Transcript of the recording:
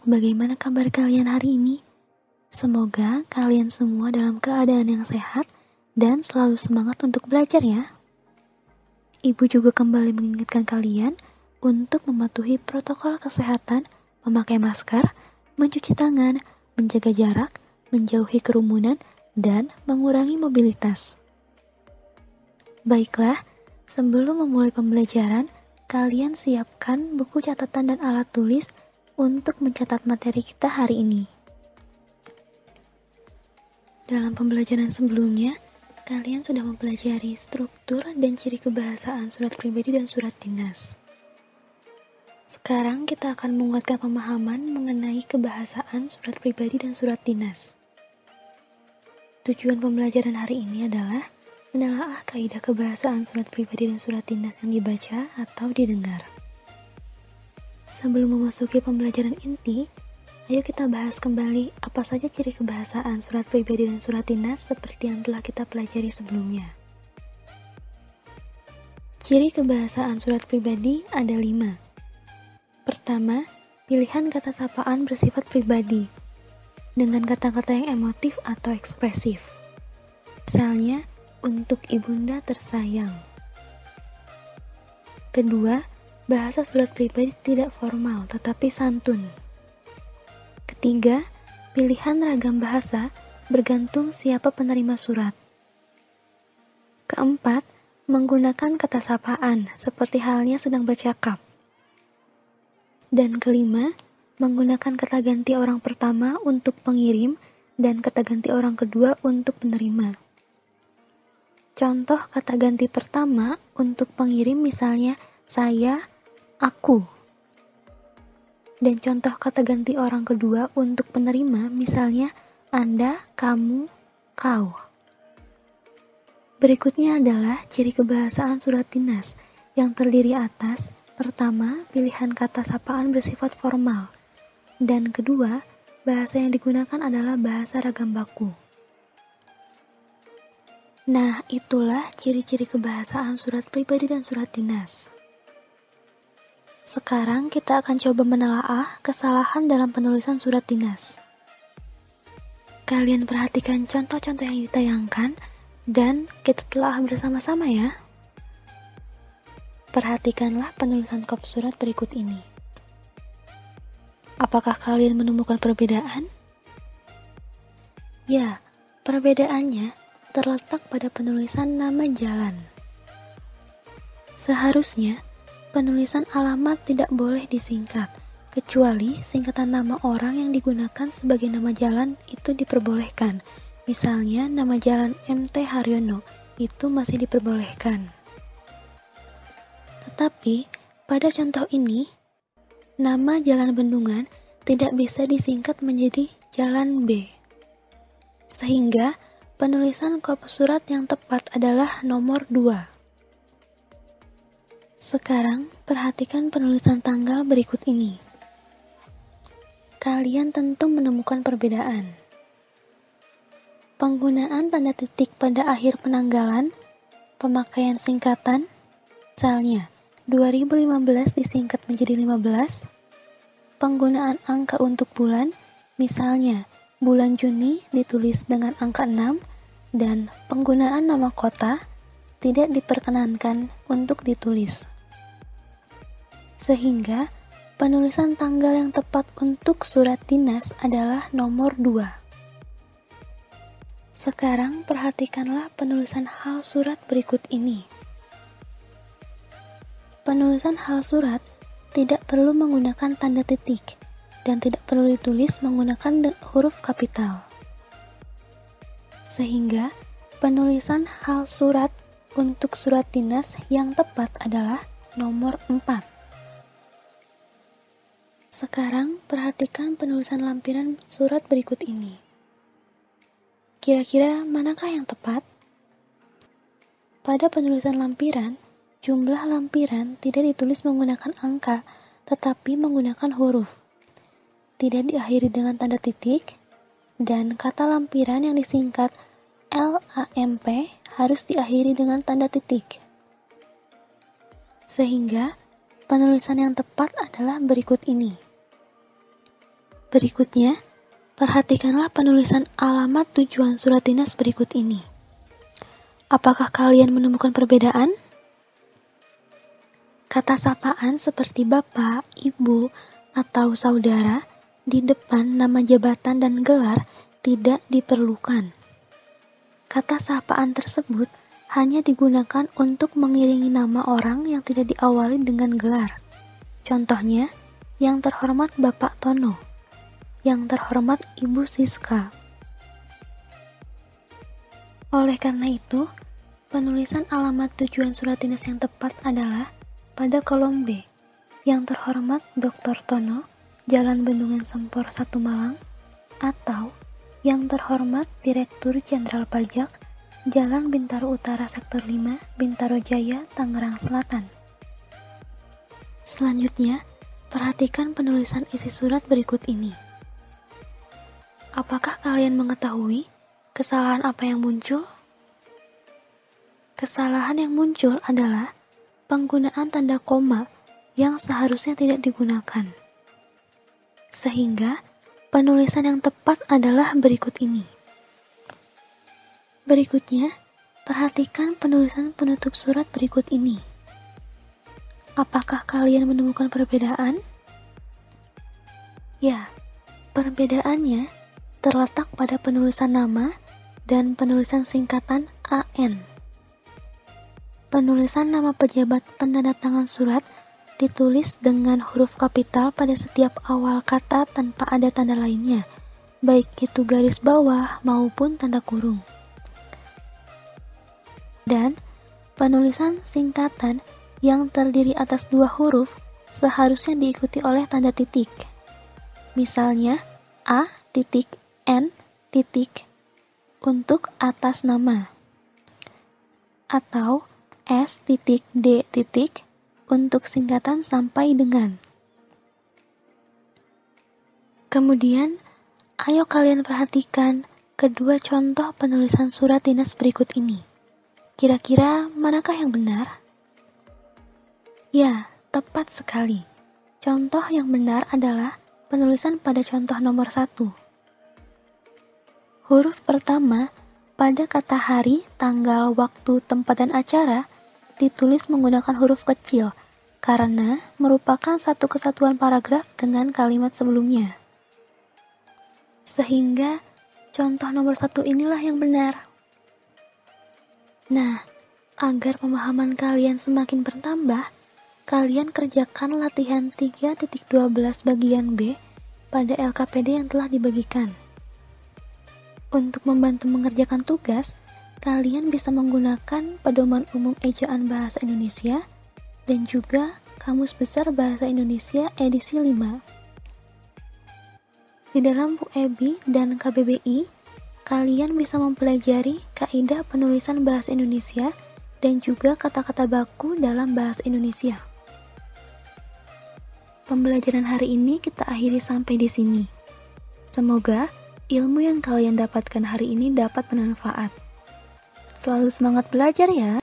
bagaimana kabar kalian hari ini? Semoga kalian semua dalam keadaan yang sehat dan selalu semangat untuk belajar ya. Ibu juga kembali mengingatkan kalian untuk mematuhi protokol kesehatan, memakai masker, mencuci tangan, menjaga jarak, menjauhi kerumunan, dan mengurangi mobilitas. Baiklah, sebelum memulai pembelajaran, kalian siapkan buku catatan dan alat tulis untuk mencatat materi kita hari ini. Dalam pembelajaran sebelumnya, kalian sudah mempelajari struktur dan ciri kebahasaan surat pribadi dan surat dinas. Sekarang kita akan menguatkan pemahaman mengenai kebahasaan surat pribadi dan surat dinas. Tujuan pembelajaran hari ini adalah menelaah kaidah kebahasaan surat pribadi dan surat dinas yang dibaca atau didengar. Sebelum memasuki pembelajaran inti, ayo kita bahas kembali apa saja ciri kebahasaan surat pribadi dan surat dinas seperti yang telah kita pelajari sebelumnya. Ciri kebahasaan surat pribadi ada 5. Pertama, pilihan kata sapaan bersifat pribadi, dengan kata-kata yang emotif atau ekspresif. Misalnya, untuk ibunda tersayang. Kedua, bahasa surat pribadi tidak formal tetapi santun. Ketiga, pilihan ragam bahasa bergantung siapa penerima surat. Keempat, menggunakan kata sapaan seperti halnya sedang bercakap. Dan kelima, menggunakan kata ganti orang pertama untuk pengirim dan kata ganti orang kedua untuk penerima. Contoh kata ganti pertama untuk pengirim misalnya saya, aku. Dan contoh kata ganti orang kedua untuk penerima misalnya Anda, kamu, kau. Berikutnya adalah ciri kebahasaan surat dinas yang terdiri atas pertama, pilihan kata sapaan bersifat formal, dan kedua, bahasa yang digunakan adalah bahasa ragam baku. Nah, itulah ciri-ciri kebahasaan surat pribadi dan surat dinas. Sekarang kita akan coba menelaah kesalahan dalam penulisan surat dinas. Kalian perhatikan contoh-contoh yang ditayangkan dan kita telah bersama-sama ya. Perhatikanlah penulisan kop surat berikut ini. Apakah kalian menemukan perbedaan? Ya, perbedaannya terletak pada penulisan nama jalan. Seharusnya penulisan alamat tidak boleh disingkat, kecuali singkatan nama orang yang digunakan sebagai nama jalan itu diperbolehkan. Misalnya nama jalan MT Haryono itu masih diperbolehkan. Tetapi pada contoh ini, nama jalan Bendungan tidak bisa disingkat menjadi jalan B. Sehingga penulisan kop surat yang tepat adalah nomor 2. Sekarang, perhatikan penulisan tanggal berikut ini. Kalian tentu menemukan perbedaan. Penggunaan tanda titik pada akhir penanggalan, pemakaian singkatan, misalnya 2015 disingkat menjadi 15, penggunaan angka untuk bulan, misalnya bulan Juni ditulis dengan angka 6, dan penggunaan nama kota tidak diperkenankan untuk ditulis. Sehingga, penulisan tanggal yang tepat untuk surat dinas adalah nomor 2. Sekarang perhatikanlah penulisan hal surat berikut ini. Penulisan hal surat tidak perlu menggunakan tanda titik dan tidak perlu ditulis menggunakan huruf kapital. Sehingga, penulisan hal surat untuk surat dinas yang tepat adalah nomor 4. Sekarang perhatikan penulisan lampiran surat berikut ini. Kira-kira manakah yang tepat? Pada penulisan lampiran, jumlah lampiran tidak ditulis menggunakan angka, tetapi menggunakan huruf. Tidak diakhiri dengan tanda titik, dan kata lampiran yang disingkat LAMP harus diakhiri dengan tanda titik. Sehingga, penulisan yang tepat adalah berikut ini. Berikutnya, perhatikanlah penulisan alamat tujuan surat dinas berikut ini. Apakah kalian menemukan perbedaan? Kata sapaan seperti bapak, ibu, atau saudara di depan nama jabatan dan gelar tidak diperlukan. Kata sapaan tersebut hanya digunakan untuk mengiringi nama orang yang tidak diawali dengan gelar. Contohnya, yang terhormat Bapak Tono, yang terhormat Ibu Siska. Oleh karena itu, penulisan alamat tujuan surat dinas yang tepat adalah pada kolom B, yang terhormat Dr. Tono, Jalan Bendungan Sempor 1 Malang, atau yang terhormat Direktur Jenderal Pajak, Jalan Bintaro Utara Sektor 5, Bintaro Jaya, Tangerang Selatan. Selanjutnya, perhatikan penulisan isi surat berikut ini. Apakah kalian mengetahui kesalahan apa yang muncul? Kesalahan yang muncul adalah penggunaan tanda koma yang seharusnya tidak digunakan. Sehingga, penulisan yang tepat adalah berikut ini. Berikutnya, perhatikan penulisan penutup surat berikut ini. Apakah kalian menemukan perbedaan? Ya, perbedaannya terletak pada penulisan nama dan penulisan singkatan AN. Penulisan nama pejabat penandatangan surat ditulis dengan huruf kapital pada setiap awal kata tanpa ada tanda lainnya, baik itu garis bawah maupun tanda kurung. Dan penulisan singkatan yang terdiri atas 2 huruf seharusnya diikuti oleh tanda titik. Misalnya A titik N titik untuk atas nama, atau S titik D titik untuk singkatan sampai dengan. Kemudian, ayo kalian perhatikan kedua contoh penulisan surat dinas berikut ini. Kira-kira manakah yang benar? Ya, tepat sekali. Contoh yang benar adalah penulisan pada contoh nomor 1. Huruf pertama pada kata hari, tanggal, waktu, tempat, dan acara ditulis menggunakan huruf kecil karena merupakan satu kesatuan paragraf dengan kalimat sebelumnya. Sehingga contoh nomor 1 inilah yang benar. Nah, agar pemahaman kalian semakin bertambah, kalian kerjakan latihan 3.12 bagian B pada LKPD yang telah dibagikan. Untuk membantu mengerjakan tugas, kalian bisa menggunakan Pedoman Umum Ejaan Bahasa Indonesia dan juga Kamus Besar Bahasa Indonesia edisi 5. Di dalam buku EBI dan KBBI, kalian bisa mempelajari kaidah penulisan bahasa Indonesia dan juga kata-kata baku dalam bahasa Indonesia. Pembelajaran hari ini kita akhiri sampai di sini. Semoga ilmu yang kalian dapatkan hari ini dapat bermanfaat. Selalu semangat belajar ya!